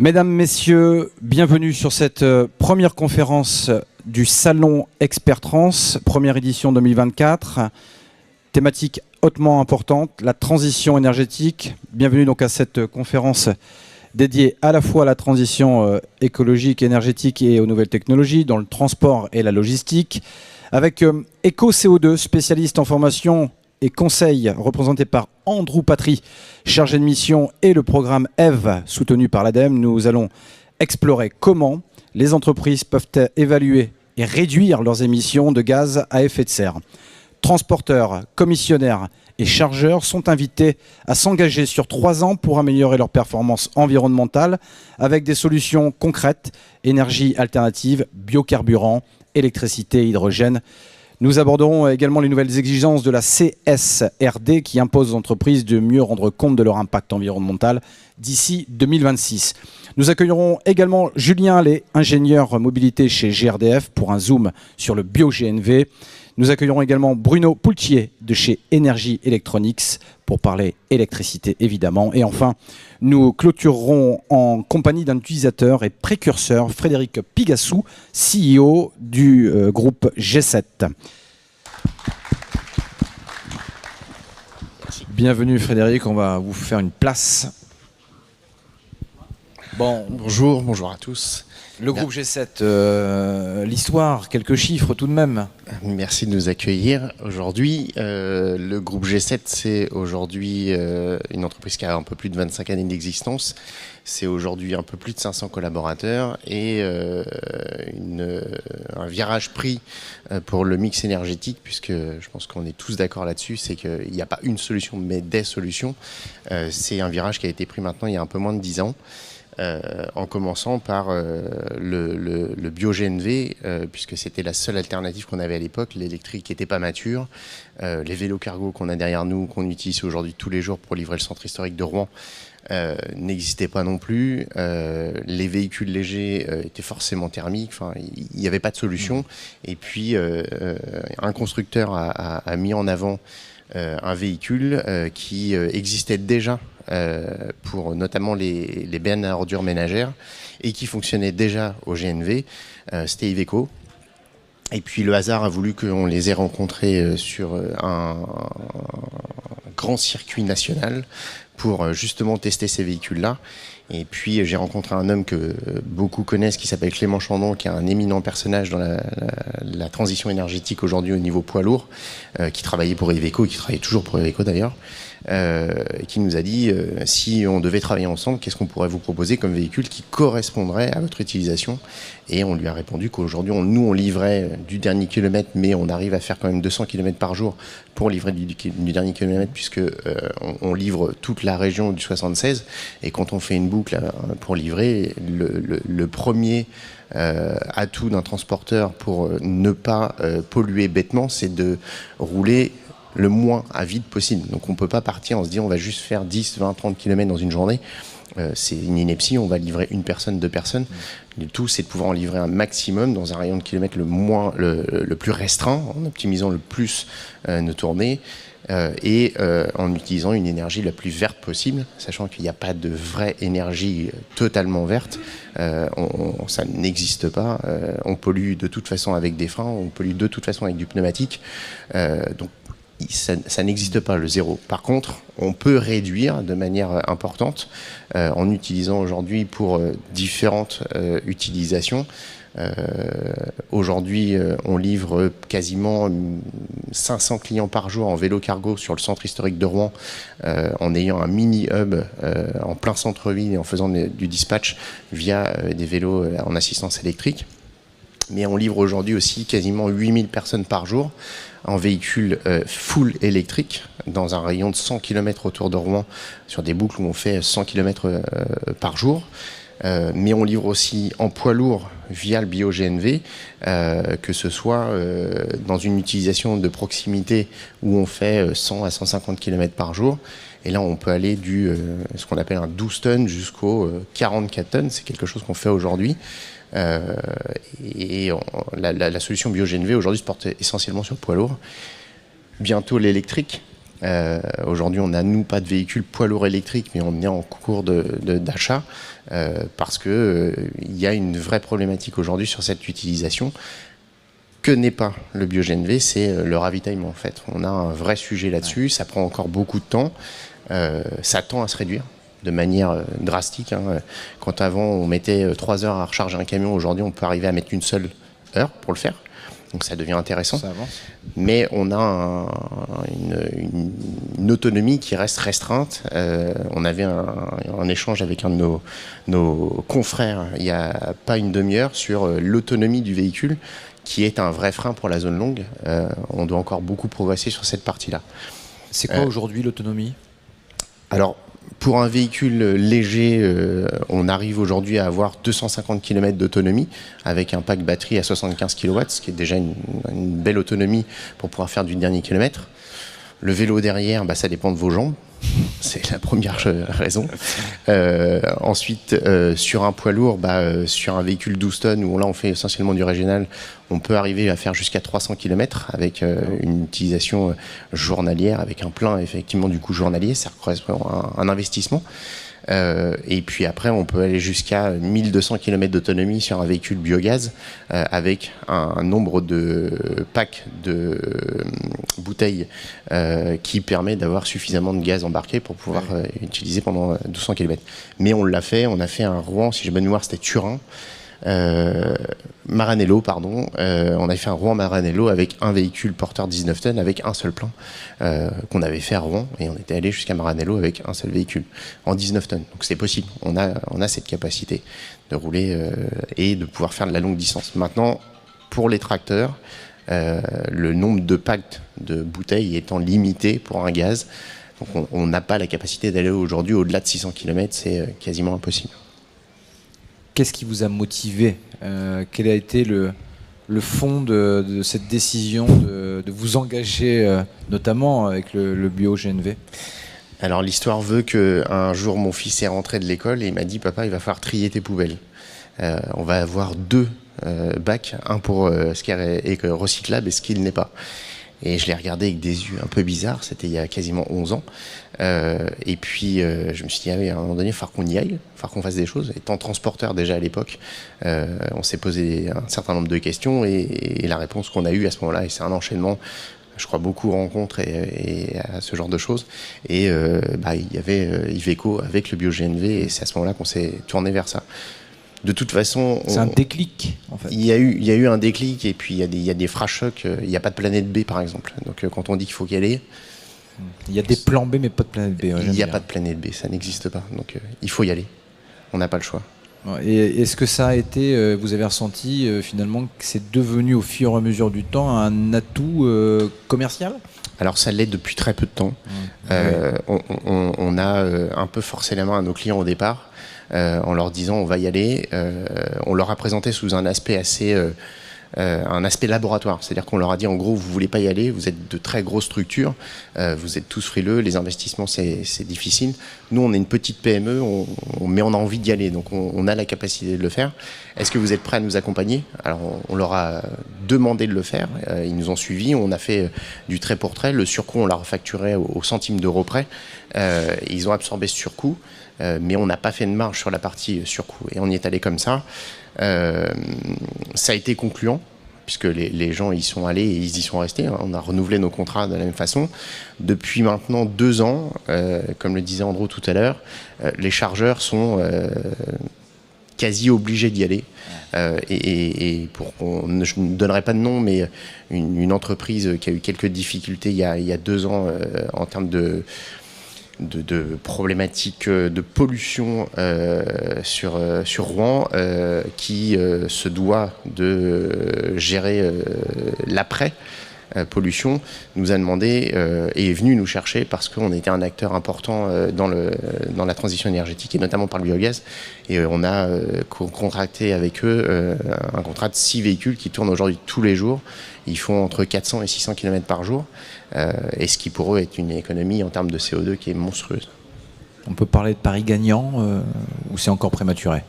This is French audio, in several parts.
Mesdames, Messieurs, bienvenue sur cette première conférence du Salon Expert Trans, première édition 2024. Thématique hautement importante, la transition énergétique. Bienvenue donc à cette conférence dédiée à la fois à la transition écologique, énergétique et aux nouvelles technologies dans le transport et la logistique. Avec EcoCO2, spécialiste en formation et conseil, représenté par Andrew Patry, chargé de mission, et le programme EVE, soutenu par l'ADEME. Nous allons explorer comment les entreprises peuvent évaluer et réduire leurs émissions de gaz à effet de serre. Transporteurs, commissionnaires et chargeurs sont invités à s'engager sur 3 ans pour améliorer leur performance environnementale avec des solutions concrètes, énergie alternative, biocarburants, électricité, hydrogène. Nous aborderons également les nouvelles exigences de la CSRD qui imposent aux entreprises de mieux rendre compte de leur impact environnemental d'ici 2026. Nous accueillerons également Julien Allais, ingénieur mobilité chez GRDF, pour un zoom sur le bio-GNV. Nous accueillerons également Bruno Poultier de chez Energy Electronics pour parler électricité évidemment. Et enfin, nous clôturerons en compagnie d'un utilisateur et précurseur, Frédéric Pigassou, CEO du groupe G7. Bienvenue Frédéric, on va vous faire une place. Bon, bonjour à tous. Le groupe G7, l'histoire, quelques chiffres tout de même. Merci de nous accueillir aujourd'hui. Le groupe G7, c'est aujourd'hui une entreprise qui a un peu plus de 25 années d'existence. C'est aujourd'hui un peu plus de 500 collaborateurs et un virage pris pour le mix énergétique, puisque je pense qu'on est tous d'accord là-dessus, c'est qu'il n'y a pas une solution, mais des solutions. C'est un virage qui a été pris maintenant il y a un peu moins de 10 ans. En commençant par le bio-GNV, puisque c'était la seule alternative qu'on avait à l'époque. L'électrique n'était pas mature. Les vélos cargo qu'on a derrière nous, qu'on utilise aujourd'hui tous les jours pour livrer le centre historique de Rouen, n'existaient pas non plus. Les véhicules légers étaient forcément thermiques. Enfin, il n'y avait pas de solution. Et puis, un constructeur a mis en avant un véhicule qui existait déjà pour notamment les bennes à ordures ménagères et qui fonctionnait déjà au GNV, c'était Iveco. Et puis le hasard a voulu qu'on les ait rencontrés sur un grand circuit national pour justement tester ces véhicules-là. Et puis j'ai rencontré un homme que beaucoup connaissent qui s'appelle Clément Chandon, qui est un éminent personnage dans la transition énergétique aujourd'hui au niveau poids lourd, qui travaillait pour Iveco, qui travaille toujours pour Iveco d'ailleurs, qui nous a dit si on devait travailler ensemble, qu'est-ce qu'on pourrait vous proposer comme véhicule qui correspondrait à votre utilisation. Et on lui a répondu qu'aujourd'hui on livrait du dernier kilomètre, mais on arrive à faire quand même 200 km par jour pour livrer du dernier kilomètre, puisque on livre toute la région du 76. Et quand on fait une boucle pour livrer, le premier atout d'un transporteur pour ne pas polluer bêtement, c'est de rouler le moins à vide possible. Donc on ne peut pas partir en se disant on va juste faire 10, 20, 30 km dans une journée. C'est une ineptie, on va livrer une personne, 2 personnes. Le tout, c'est de pouvoir en livrer un maximum dans un rayon de kilomètres le plus restreint, en optimisant le plus nos tournées et en utilisant une énergie la plus verte possible, sachant qu'il n'y a pas de vraie énergie totalement verte. Ça n'existe pas. On pollue de toute façon avec des freins, on pollue de toute façon avec du pneumatique. Donc ça n'existe pas, le zéro. Par contre, on peut réduire de manière importante en utilisant aujourd'hui pour différentes utilisations. Aujourd'hui, on livre quasiment 500 clients par jour en vélo cargo sur le centre historique de Rouen, en ayant un mini-hub en plein centre-ville et en faisant du dispatch via des vélos en assistance électrique. Mais on livre aujourd'hui aussi quasiment 8000 personnes par jour en véhicule full électrique dans un rayon de 100 km autour de Rouen sur des boucles où on fait 100 km par jour. Mais on livre aussi en poids lourd via le bio-GNV, que ce soit dans une utilisation de proximité où on fait 100 à 150 km par jour. Et là, on peut aller ce qu'on appelle un 12 tonnes jusqu'aux 44 tonnes. C'est quelque chose qu'on fait aujourd'hui. Et la solution bio-GNV aujourd'hui se porte essentiellement sur le poids lourd. Bientôt l'électrique. Aujourd'hui, on n'a, nous, pas de véhicule poids lourd électrique, mais on est en cours d'achat parce qu'il y a une vraie problématique aujourd'hui sur cette utilisation. Que n'est pas le BioGNV, c'est le ravitaillement en fait. On a un vrai sujet là-dessus, ça prend encore beaucoup de temps, ça tend à se réduire de manière drastique. Quand avant on mettait 3 heures à recharger un camion, aujourd'hui on peut arriver à mettre une seule heure pour le faire. Donc ça devient intéressant. Ça avance. Mais on a une autonomie qui reste restreinte. On avait un échange avec un de nos confrères il n'y a pas une demi-heure sur l'autonomie du véhicule, qui est un vrai frein pour la zone longue. On doit encore beaucoup progresser sur cette partie-là. C'est quoi aujourd'hui l'autonomie ? Alors, pour un véhicule léger, on arrive aujourd'hui à avoir 250 km d'autonomie avec un pack batterie à 75 kW, ce qui est déjà une belle autonomie pour pouvoir faire du dernier kilomètre. Le vélo derrière, ça dépend de vos jambes. C'est la première raison. Ensuite, sur un poids lourd, sur un véhicule 12 tonnes, où là on fait essentiellement du régional, on peut arriver à faire jusqu'à 300 km avec une utilisation journalière, avec un plein effectivement du coup journalier. Ça correspond à un investissement. Et puis après, on peut aller jusqu'à 1200 km d'autonomie sur un véhicule biogaz avec un nombre de packs de bouteilles qui permet d'avoir suffisamment de gaz embarqué pour pouvoir utiliser pendant 1200 km. Mais on l'a fait, on a fait un Rouen, si j'ai bonne mémoire, c'était Turin. Maranello, pardon. On avait fait un Rouen Maranello avec un véhicule porteur 19 tonnes avec un seul plein qu'on avait fait à Rouen, et on était allé jusqu'à Maranello avec un seul véhicule en 19 tonnes. Donc c'est possible, on a cette capacité de rouler et de pouvoir faire de la longue distance. Maintenant, pour les tracteurs, le nombre de packs de bouteilles étant limité pour un gaz, donc on n'a pas la capacité d'aller aujourd'hui au-delà de 600 km, c'est quasiment impossible. Qu'est-ce qui vous a motivé ? Quel a été le fond de cette décision de vous engager, notamment avec le BioGNV ? Alors l'histoire veut qu'un jour mon fils est rentré de l'école et il m'a dit « Papa, il va falloir trier tes poubelles. On va avoir 2 bacs, un pour ce qui est recyclable et ce qui ne l'est pas. » Et je l'ai regardé avec des yeux un peu bizarres, c'était il y a quasiment 11 ans. Et puis je me suis dit, à un moment donné, il va falloir qu'on y aille, il va falloir qu'on fasse des choses. Étant transporteur déjà à l'époque, on s'est posé un certain nombre de questions et la réponse qu'on a eue à ce moment-là, et c'est un enchaînement, je crois beaucoup aux rencontres et à ce genre de choses. Et il y avait Iveco avec le BioGNV et c'est à ce moment-là qu'on s'est tourné vers ça. De toute façon, c'est un déclic en fait. Il y a eu un déclic et puis il y a des phrases-chocs. Il n'y a pas de planète B par exemple. Donc quand on dit qu'il faut y aller, il y a des plans B mais pas de planète B. Il n'y a pas de planète B, ça n'existe pas. Donc il faut y aller. On n'a pas le choix. Et est-ce que ça a été, vous avez ressenti finalement que c'est devenu au fur et à mesure du temps un atout commercial ? Alors ça l'est depuis très peu de temps. On a un peu forcé la main à nos clients au départ. En leur disant on va y aller. On leur a présenté sous un aspect assez un aspect laboratoire, c'est-à-dire qu'on leur a dit en gros vous voulez pas y aller, vous êtes de très grosses structures, vous êtes tous frileux, les investissements c'est difficile. Nous on est une petite PME, mais on a envie d'y aller, donc on a la capacité de le faire. Est-ce que vous êtes prêts à nous accompagner ? Alors on leur a demandé de le faire, ils nous ont suivis, on a fait du trait pour trait, le surcoût on l'a refacturé au centime d'euro près, ils ont absorbé ce surcoût. Mais on n'a pas fait de marge sur la partie surcoût. Et on y est allé comme ça. Ça a été concluant, puisque les gens y sont allés et ils y sont restés. On a renouvelé nos contrats de la même façon. Depuis maintenant 2 ans, comme le disait Andrew tout à l'heure, les chargeurs sont quasi obligés d'y aller. Et je ne donnerai pas de nom, mais une entreprise qui a eu quelques difficultés il y a 2 ans en termes de problématiques de pollution sur Rouen qui se doit de gérer l'après pollution, nous a demandé et est venu nous chercher parce qu'on était un acteur important dans la transition énergétique et notamment par le biogaz, et on a contracté avec eux un contrat de 6 véhicules qui tournent aujourd'hui tous les jours. Ils font entre 400 et 600 km par jour, et ce qui pour eux est une économie en termes de CO2 qui est monstrueuse. On peut parler de Paris gagnant ou c'est encore prématuré ?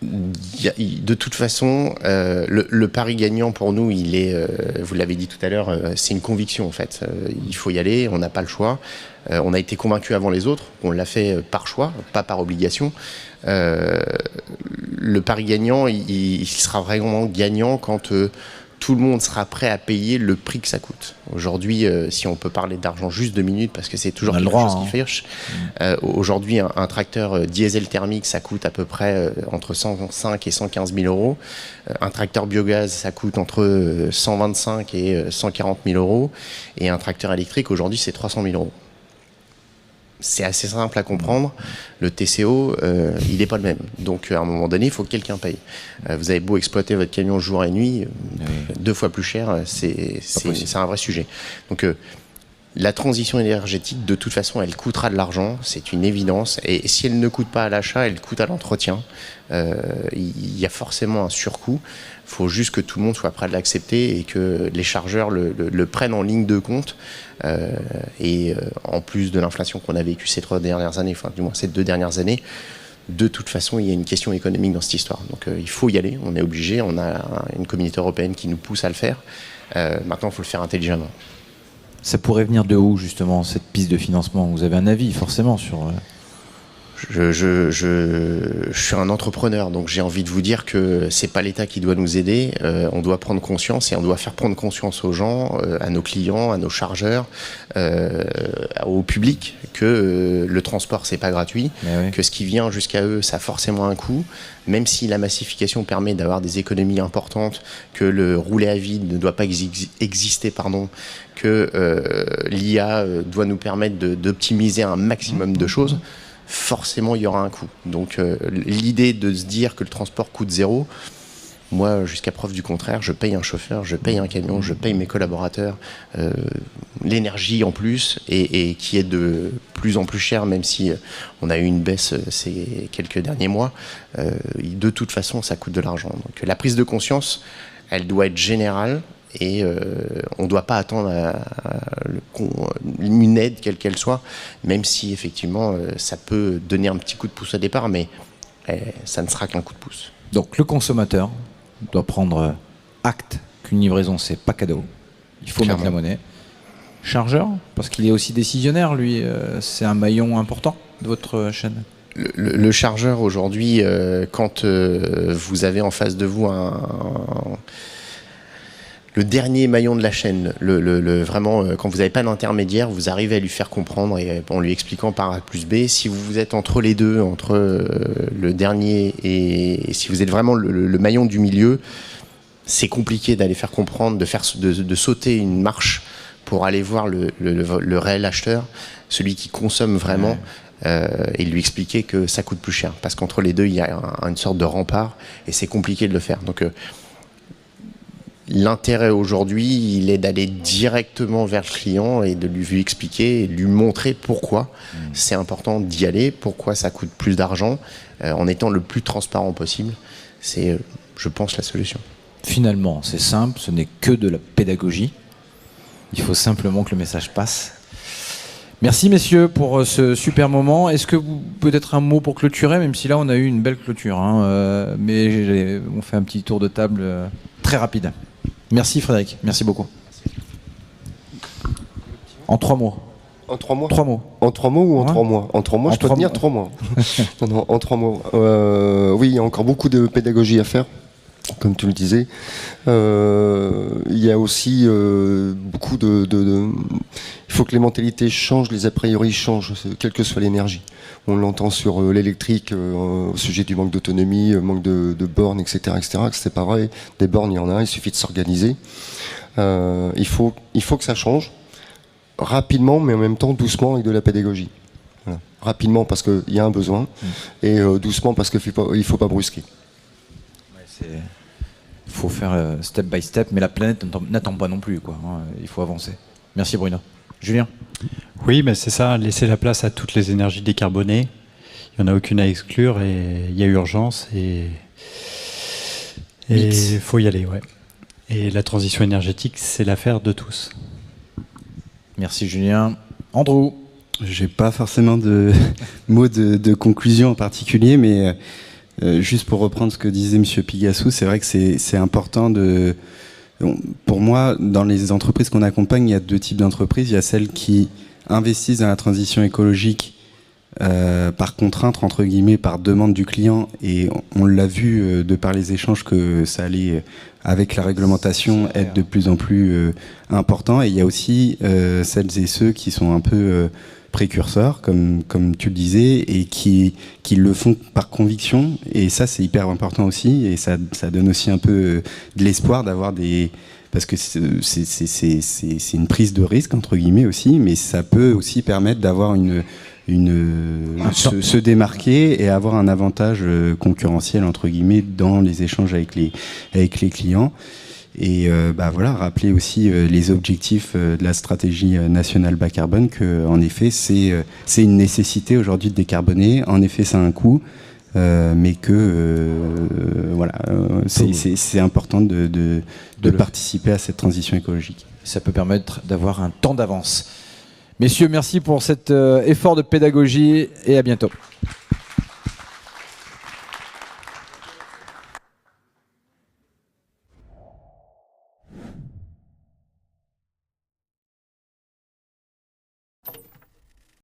De toute façon, le pari gagnant pour nous, il est, vous l'avez dit tout à l'heure, c'est une conviction en fait. Il faut y aller, on n'a pas le choix. On a été convaincus avant les autres, on l'a fait par choix, pas par obligation. Le pari gagnant, il sera vraiment gagnant quand tout le monde sera prêt à payer le prix que ça coûte. Aujourd'hui, si on peut parler d'argent juste 2 minutes, parce que c'est toujours quelque chose qui fâche. Aujourd'hui, un tracteur diesel thermique, ça coûte à peu près entre 105 et 115 000 euros. Un tracteur biogaz, ça coûte entre 125 et 140 000 euros. Et un tracteur électrique, aujourd'hui, c'est 300 000 euros. C'est assez simple à comprendre. Le TCO, il n'est pas le même. Donc, à un moment donné, il faut que quelqu'un paye. Vous avez beau exploiter votre camion jour et nuit, 2 fois plus cher, c'est un vrai sujet. Donc, la transition énergétique, de toute façon, elle coûtera de l'argent, c'est une évidence. Et si elle ne coûte pas à l'achat, elle coûte à l'entretien. Il y a forcément un surcoût. Il faut juste que tout le monde soit prêt à l'accepter et que les chargeurs le prennent en ligne de compte. En plus de l'inflation qu'on a vécue ces 3 dernières années, enfin du moins ces 2 dernières années, de toute façon il y a une question économique dans cette histoire. Donc il faut y aller, on est obligé, on a une communauté européenne qui nous pousse à le faire. Maintenant il faut le faire intelligemment. Ça pourrait venir de où justement cette piste de financement? Vous avez un avis forcément sur... Je suis un entrepreneur, donc j'ai envie de vous dire que c'est pas l'État qui doit nous aider. On doit prendre conscience et on doit faire prendre conscience aux gens, à nos clients, à nos chargeurs, au public, que le transport c'est pas gratuit, que ce qui vient jusqu'à eux ça a forcément un coût. Même si la massification permet d'avoir des économies importantes, que le rouler à vide ne doit pas exister, que l'IA doit nous permettre d'optimiser un maximum de choses. Forcément il y aura un coût. Donc l'idée de se dire que le transport coûte 0, moi jusqu'à preuve du contraire, je paye un chauffeur, je paye un camion, je paye mes collaborateurs, l'énergie en plus, et qui est de plus en plus cher, même si on a eu une baisse ces quelques derniers mois, de toute façon ça coûte de l'argent. Donc la prise de conscience, elle doit être générale. Et on ne doit pas attendre une aide, quelle qu'elle soit, même si effectivement ça peut donner un petit coup de pouce au départ, mais ça ne sera qu'un coup de pouce. Donc le consommateur doit prendre acte qu'une livraison, c'est pas cadeau. Il faut mettre la monnaie. Chargeur, parce qu'il est aussi décisionnaire, lui, c'est un maillon important de votre chaîne. Le chargeur aujourd'hui, quand vous avez en face de vous le dernier maillon de la chaîne, vraiment, quand vous n'avez pas d'intermédiaire, vous arrivez à lui faire comprendre et en lui expliquant par A plus B. Si vous êtes entre les deux, entre le dernier et si vous êtes vraiment le maillon du milieu, c'est compliqué d'aller faire comprendre, de sauter une marche pour aller voir le réel acheteur, celui qui consomme vraiment. Et lui expliquer que ça coûte plus cher. Parce qu'entre les deux, il y a une sorte de rempart et c'est compliqué de le faire. Donc, l'intérêt aujourd'hui, il est d'aller directement vers le client et de lui expliquer et lui montrer pourquoi c'est important d'y aller, pourquoi ça coûte plus d'argent, en étant le plus transparent possible. C'est, je pense, la solution. Finalement, c'est simple, ce n'est que de la pédagogie. Il faut simplement que le message passe. Merci messieurs pour ce super moment. Est-ce que vous peut-être un mot pour clôturer, même si là on a eu une belle clôture, mais on fait un petit tour de table très rapide. Merci Frédéric, merci beaucoup. En 3 mots. En 3 mois 3 mots. En 3 mots ou en 3 mois? En 3 mois, je peux tenir 3 mois. Non, en 3 mots. Oui, il y a encore beaucoup de pédagogie à faire, comme tu le disais. Il y a aussi beaucoup il faut que les mentalités changent, les a priori changent, quelle que soit l'énergie. On l'entend sur l'électrique, au sujet du manque d'autonomie, manque de bornes, etc., etc. C'est pareil, des bornes, il y en a, il suffit de s'organiser. Il faut que ça change, rapidement, mais en même temps doucement avec de la pédagogie. Voilà. Rapidement parce qu'il y a un besoin, et doucement parce qu'il ne faut pas brusquer. Il faut faire step by step, mais la planète n'attend pas non plus, quoi. Il faut avancer. Merci Bruno. Julien? Oui, mais c'est ça, laisser la place à toutes les énergies décarbonées. Il n'y en a aucune à exclure et il y a urgence et il faut y aller, ouais. Et la transition énergétique, c'est l'affaire de tous. Merci Julien. Andrew? J'ai pas forcément de mots de conclusion en particulier, mais Juste pour reprendre ce que disait M. Pigassou, c'est vrai que c'est important de... Pour moi, dans les entreprises qu'on accompagne, il y a 2 types d'entreprises. Il y a celles qui investissent dans la transition écologique par contrainte, entre guillemets, par demande du client. Et on l'a vu de par les échanges que ça allait, avec la réglementation, être de plus en plus important. Et il y a aussi celles et ceux qui sont un peu précurseurs, comme tu le disais, et qui le font par conviction. Et ça, c'est hyper important aussi. Et ça donne aussi un peu de l'espoir d'avoir des... Parce que c'est une prise de risque, entre guillemets, aussi, mais ça peut aussi permettre d'avoir se démarquer et avoir un avantage concurrentiel, entre guillemets, dans les échanges avec les clients. Et voilà, rappeler aussi les objectifs de la stratégie nationale bas carbone, qu'en effet, c'est une nécessité aujourd'hui de décarboner. En effet, ça a un coût. Mais que c'est important de participer à cette transition écologique. Ça peut permettre d'avoir un temps d'avance. Messieurs, merci pour cet effort de pédagogie et à bientôt.